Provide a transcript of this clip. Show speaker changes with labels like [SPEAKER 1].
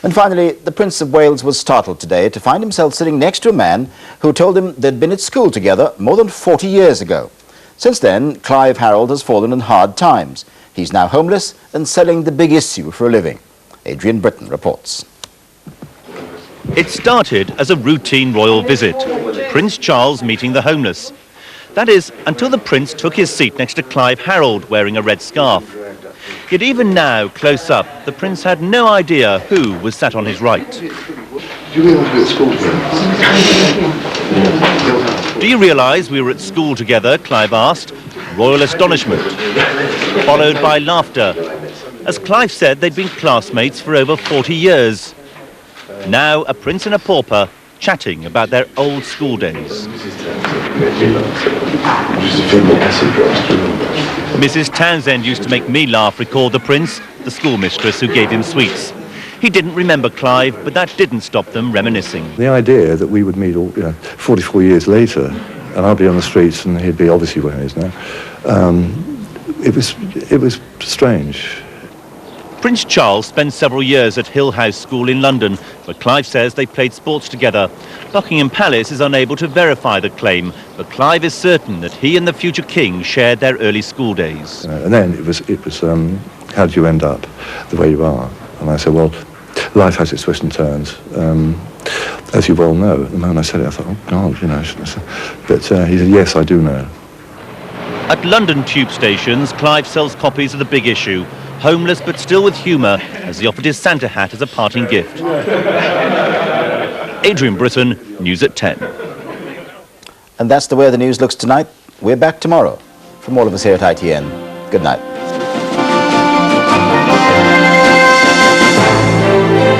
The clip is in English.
[SPEAKER 1] And finally, the Prince of Wales was startled today to find himself sitting next to a man who told him they'd been at school together more than 40 years ago. Since then, Clive Harold has fallen in hard times. He's now homeless and selling the big issue for a living. Adrian Britton reports.
[SPEAKER 2] It started as a routine royal visit, Prince Charles meeting the homeless. That is, until the Prince took his seat next to Clive Harold wearing a red scarf. Yet even now, close up, the Prince had no idea who was sat on his right. Do you realise we were at school together, Clive asked. Royal astonishment, followed by laughter. As Clive said, they'd been classmates for over 40 years. Now a prince and a pauper chatting about their old school days. Mrs. Townsend used to make me laugh, recalled the Prince, the schoolmistress who gave him sweets. He didn't remember Clive, but that didn't stop them reminiscing.
[SPEAKER 3] The idea that we would meet 44 years later, and I'd be on the streets and he'd be obviously where he is now, it was strange.
[SPEAKER 2] Prince Charles spent several years at Hill House School in London, where Clive says they played sports together. Buckingham Palace is unable to verify the claim, but Clive is certain that he and the future king shared their early school days.
[SPEAKER 3] And then it was how did you end up the way you are? And I said, well, life has its twists and turns. As you well know, the moment I said it, I thought, oh, God, you know. But he said, yes, I do know.
[SPEAKER 2] At London tube stations, Clive sells copies of The Big Issue, homeless but still with humour, as he offered his Santa hat as a parting gift. Adrian Britton, News at 10.
[SPEAKER 1] And that's the way the news looks tonight. We're back tomorrow. From all of us here at ITN, good night.